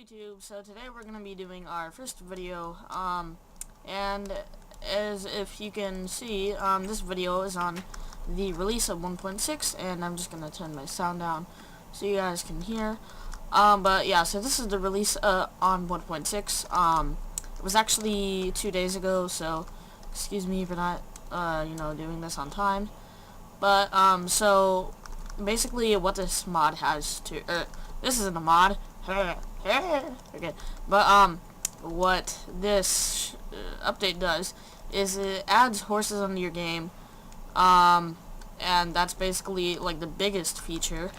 YouTube. So today we're gonna be doing our first video, and as if you can see, this video is on the release of 1.6, and I'm just gonna turn my sound down so you guys can hear. But yeah, so this is the release on 1.6. It was actually 2 days ago, so excuse me for not doing this on time. But so basically what this mod has to this isn't a mod. Okay, but what this update does is it adds horses into your game, and that's basically like the biggest feature,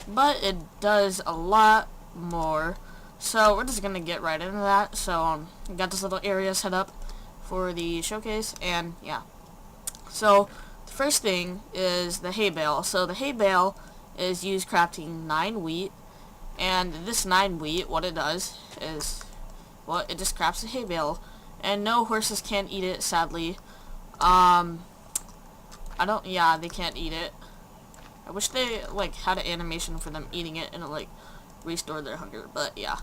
but it does a lot more. So we're just gonna get right into that. So got this little area set up for the showcase, and yeah. So the first thing is the hay bale. So the hay bale is used crafting 9 wheat. And this 9 wheat, what it does is, well, it just crafts a hay bale, and no horses can eat it, sadly. They can't eat it. I wish they, like, had an animation for them eating it and, like, restore their hunger, but yeah.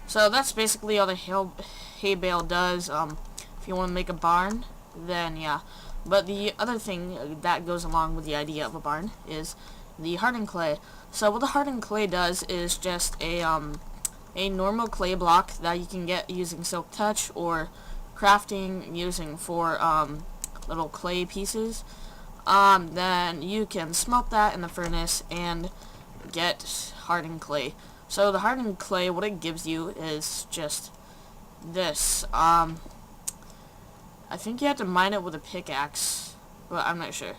So that's basically all the hay bale does. If you want to make a barn, then yeah. But the other thing that goes along with the idea of a barn is the hardened clay. So what the hardened clay does is just a normal clay block that you can get using silk touch or crafting using for little clay pieces. Then you can smelt that in the furnace and get hardened clay. So the hardened clay, what it gives you is just this. I think you have to mine it with a pickaxe, but I'm not sure.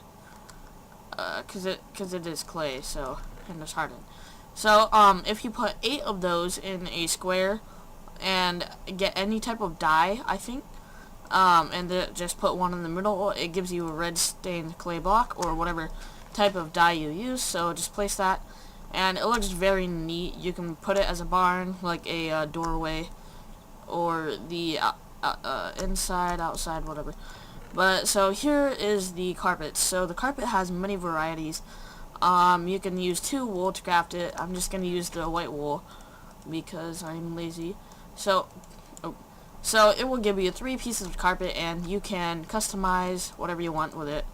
Cause it is clay, so, and it's hardened. So if you put 8 of those in a square and get any type of dye, I think, and just put one in the middle, it gives you a red stained clay block or whatever type of dye you use. So just place that, and it looks very neat. You can put it as a barn, like a doorway, or the inside, outside, whatever. But so here is the carpet. So the carpet has many varieties. You can use 2 wool to craft it. I'm just gonna use the white wool because I'm lazy. So it will give you 3 pieces of carpet, and you can customize whatever you want with it.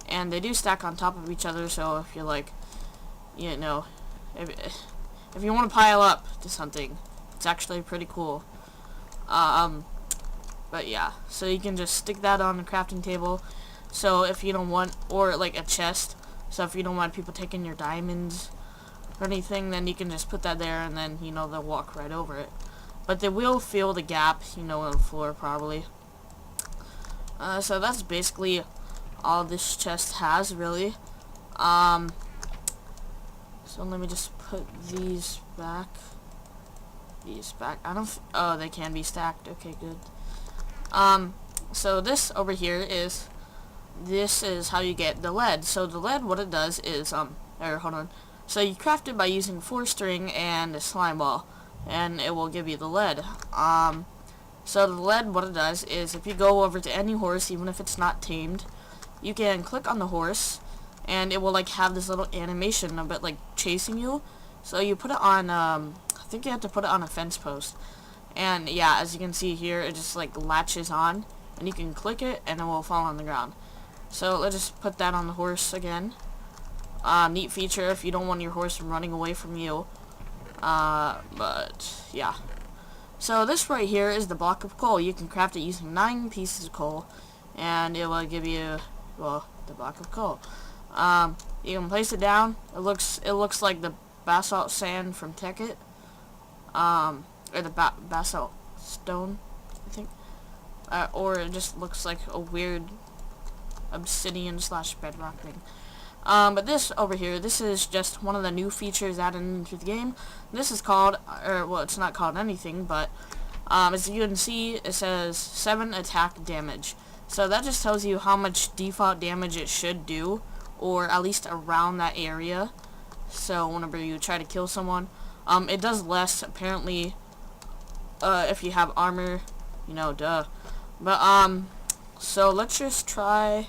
And they do stack on top of each other. So if you're like, if you want to pile up to something, it's actually pretty cool. But yeah, so you can just stick that on the crafting table. So if you don't want, or like a chest, so if you don't want people taking your diamonds or anything, then you can just put that there, and then, they'll walk right over it. But they will fill the gap, in the floor probably. So that's basically all this chest has, really. So let me just put these back. Oh, they can be stacked. Okay, good. So this over here is how you get the lead. So the lead, what it does is, hold on. So you craft it by using 4 string and a slime ball, and it will give you the lead. So the lead, what it does is, if you go over to any horse, even if it's not tamed, you can click on the horse, and it will, like, have this little animation of it, like, chasing you. So you put it on, I think you have to put it on a fence post. And yeah, as you can see here, it just like latches on, and you can click it and it will fall on the ground. So let's just put that on the horse again. Neat feature if you don't want your horse running away from you. But yeah. So this right here is the block of coal. You can craft it using 9 pieces of coal, and it will give you, well, the block of coal. You can place it down. It looks like the basalt sand from Tekkit. Or the basalt stone, I think. Or it just looks like a weird obsidian / bedrock thing. But this over here, this is just one of the new features added into the game. This is called, well, it's not called anything, but as you can see, it says 7 attack damage. So that just tells you how much default damage it should do, or at least around that area. So whenever you try to kill someone, it does less, apparently. If you have armor, duh. But, so let's just try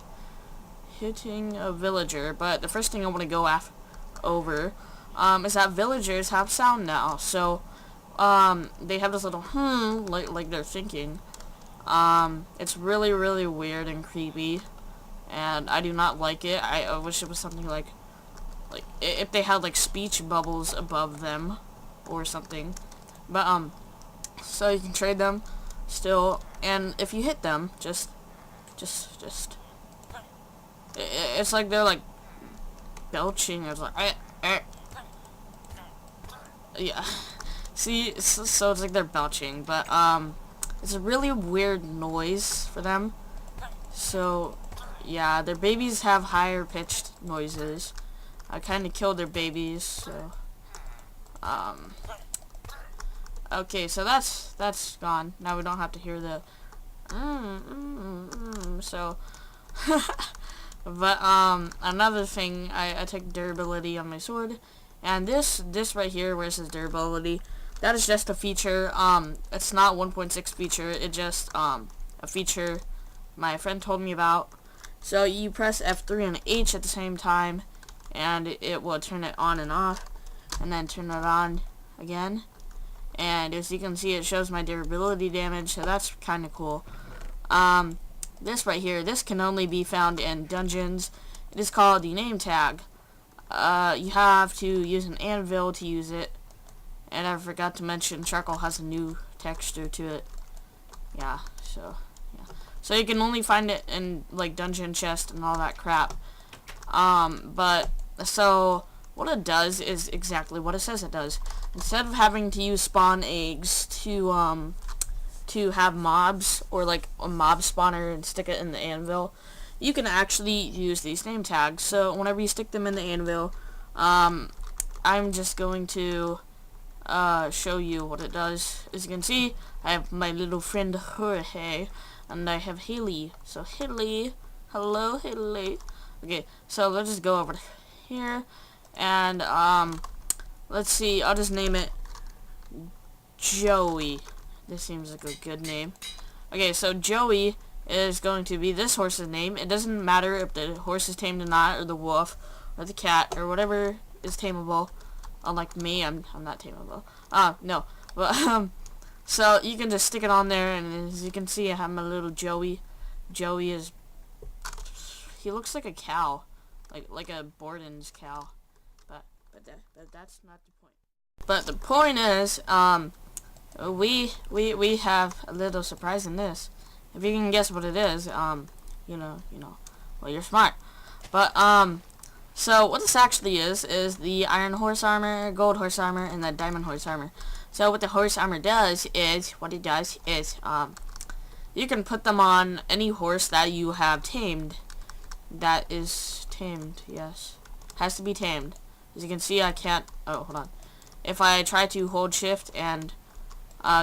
hitting a villager. But the first thing I want to go over is that villagers have sound now. So they have this little like they're thinking. It's really, really weird and creepy, and I do not like it. I wish it was something like if they had like speech bubbles above them or something. But so you can trade them still, and if you hit them, it's like they're like belching. It's like yeah. See, so it's like they're belching, but it's a really weird noise for them. So yeah, their babies have higher pitched noises. I kind of killed their babies, so okay, so that's gone. Now we don't have to hear the so but another thing, I take durability on my sword, and this right here where it says durability, that is just a feature. It's not 1.6 feature. It just a feature my friend told me about. So you press F3 and H at the same time, and it will turn it on and off, and then turn it on again. And as you can see, it shows my durability damage, so that's kind of cool. This right here, this can only be found in dungeons. It is called the name tag. You have to use an anvil to use it. And I forgot to mention, charcoal has a new texture to it. Yeah, so you can only find it in like dungeon chest and all that crap. But so what it does is exactly what it says it does. Instead of having to use spawn eggs to have mobs, or like a mob spawner and stick it in the anvil, you can actually use these name tags. So whenever you stick them in the anvil, I'm just going to show you what it does. As you can see, I have my little friend Jorge, and I have Haley. So Haley, hello Haley. Okay, so let's just go over to here, and let's see, I'll just name it Joey. This seems like a good name. Okay, so Joey is going to be this horse's name. It doesn't matter if the horse is tamed or not, or the wolf, or the cat, or whatever is tameable. Unlike me, I'm not tameable. No. But, so you can just stick it on there, and as you can see, I have my little Joey. Joey is, he looks like a cow. Like a Borden's cow. But that's not the point. But the point is, we have a little surprise in this. If you can guess what it is, you know, well, you're smart. But, so what this actually is the iron horse armor, gold horse armor, and the diamond horse armor. So what the horse armor does is, you can put them on any horse that you have tamed. That is tamed, yes. Has to be tamed. As you can see, I can't, oh, hold on. If I try to hold shift and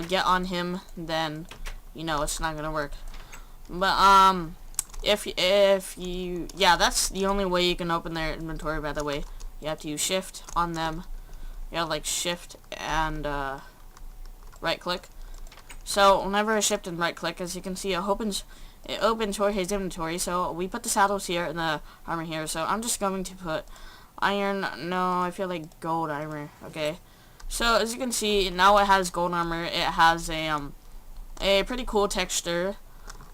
get on him, then it's not gonna work. But if you, yeah, that's the only way you can open their inventory. By the way, you have to use shift on them. You have like shift and right click. So whenever I shift and right click, as you can see, it opens Jorge's inventory. So we put the saddles here and the armor here. So I'm just going to put iron. No, I feel like gold armor. Okay. So as you can see, now it has gold armor. It has a pretty cool texture.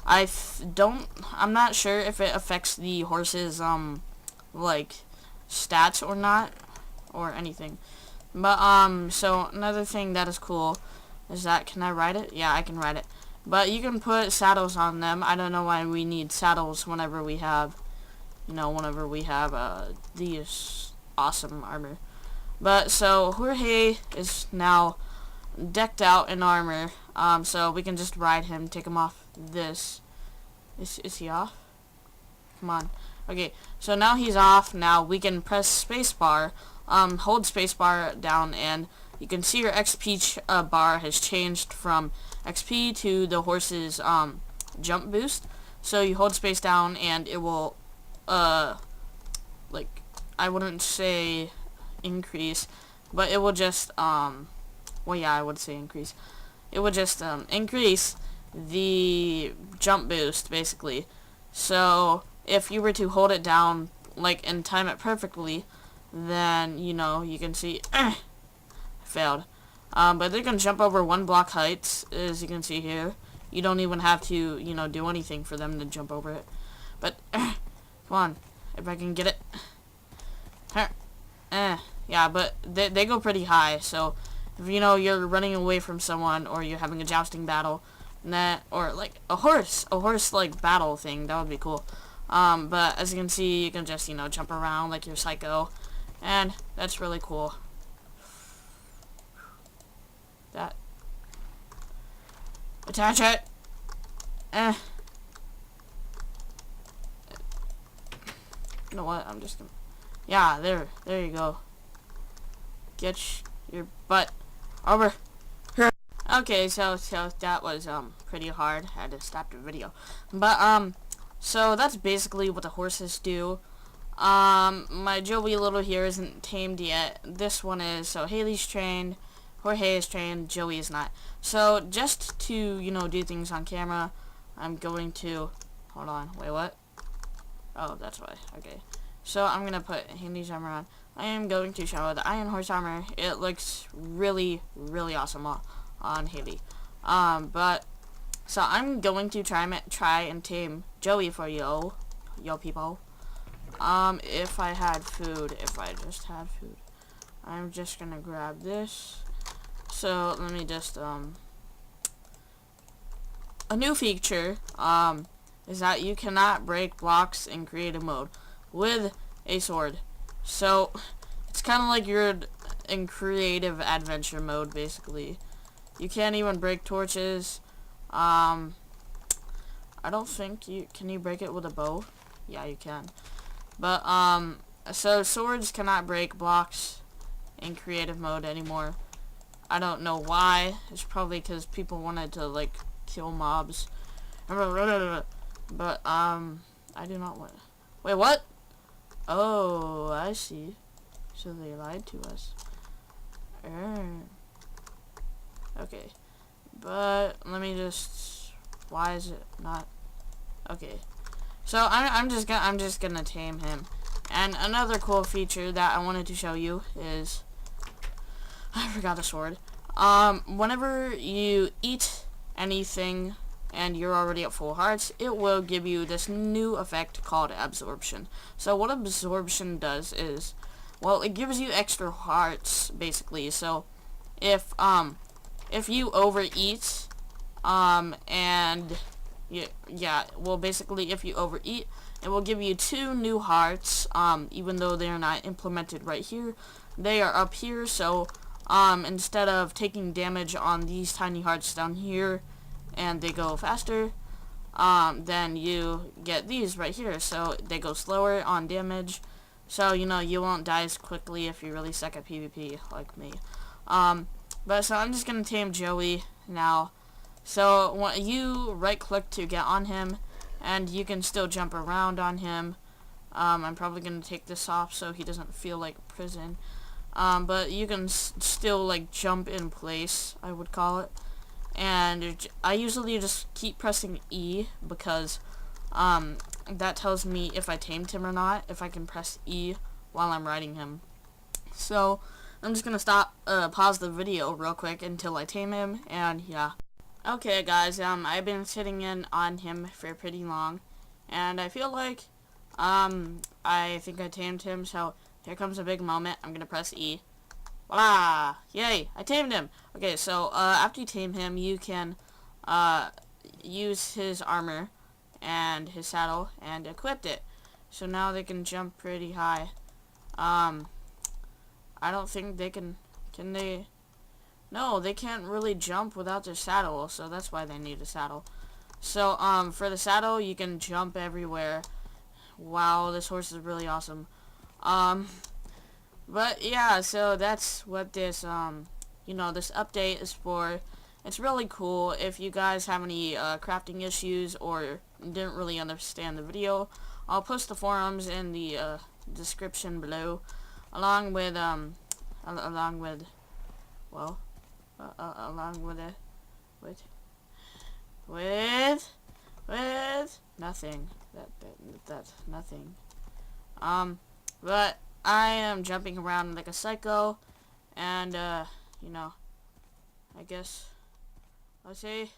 I'm not sure if it affects the horse's like stats or not, or anything. But so another thing that is cool is that, can I ride it? Yeah, I can ride it. But you can put saddles on them. I don't know why we need saddles whenever we have these awesome armor. But so Jorge is now decked out in armor. So we can just ride him, take him off this. Is he off? Come on. Okay, so now he's off. Now we can press spacebar, hold spacebar down, and you can see your XP bar has changed from XP to the horse's jump boost. So you hold space down, and it will like, I wouldn't say increase, but it will just well, yeah, I would say increase. It would just increase the jump boost, basically. So if you were to hold it down like and time it perfectly, then you can see failed. But they can jump over 1 block heights, as you can see here. You don't even have to, you know, do anything for them to jump over it. But, come on, if I can get it. Yeah, but they go pretty high, so if, you know, you're running away from someone, or you're having a jousting battle, or like a horse like battle thing, that would be cool. But as you can see, you can just, you know, jump around like you're Psycho, and that's really cool. That. Attach it! You know what, I'm just gonna... Yeah, there you go. Get your butt over here. Okay, so that was, pretty hard. I had to stop the video. But, so that's basically what the horses do. My Joey Little here isn't tamed yet. This one is. So Haley's trained, Jorge is trained, Joey is not. So just to, you know, do things on camera, I'm going to, hold on, wait, what? Oh, that's why. Okay. So I'm gonna put Haley's armor on. I am going to show the Iron Horse armor. It looks really, really awesome on Haley. But so I'm going to try and tame Joey for yo people. If I had food, if I just had food, I'm just gonna grab this. So let me just a new feature is that you cannot break blocks in creative mode with a sword. So it's kind of like you're in creative adventure mode, basically. You can't even break torches. I don't think can you break it with a bow? Yeah, you can. But so swords cannot break blocks in creative mode anymore. I don't know why. It's probably because people wanted to like kill mobs. But I do not want. Wait, what? Oh, I see. So they lied to us. Okay. But let me just. Why is it not? Okay. So I'm just gonna tame him. And another cool feature that I wanted to show you is I forgot the sword. Whenever you eat anything and you're already at full hearts, it will give you this new effect called absorption. So what absorption does is, well, it gives you extra hearts basically. So if you overeat, and yeah, well, basically if you overeat, it will give you 2 new hearts, even though they are not implemented right here. They are up here, so instead of taking damage on these tiny hearts down here and they go faster, then you get these right here, so they go slower on damage, so you know you won't die as quickly if you really suck at PvP like me. But so I'm just gonna tame Joey now. So when you right click to get on him, and you can still jump around on him. I'm probably gonna take this off so he doesn't feel like prison. But you can still like jump in place, I would call it. And I usually just keep pressing E because that tells me if I tamed him or not, if I can press E while I'm riding him. So I'm just gonna pause the video real quick until I tame him, and yeah. Okay guys, I've been sitting in on him for pretty long, and I feel like I think I tamed him, so here comes a big moment. I'm gonna press E. Voila! Yay! I tamed him! Okay, so after you tame him, you can use his armor and his saddle and equip it. So now they can jump pretty high. I don't think they can they? No, they can't really jump without their saddle, so that's why they need a saddle. So for the saddle, you can jump everywhere. Wow, this horse is really awesome. But yeah, so that's what this you know, this update is for. It's really cool. If you guys have any crafting issues or didn't really understand the video, I'll post the forums in the description below, along with well, along with it, with nothing. That's nothing. But I am jumping around like a psycho, and you know, I guess I'll say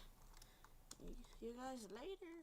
you guys later.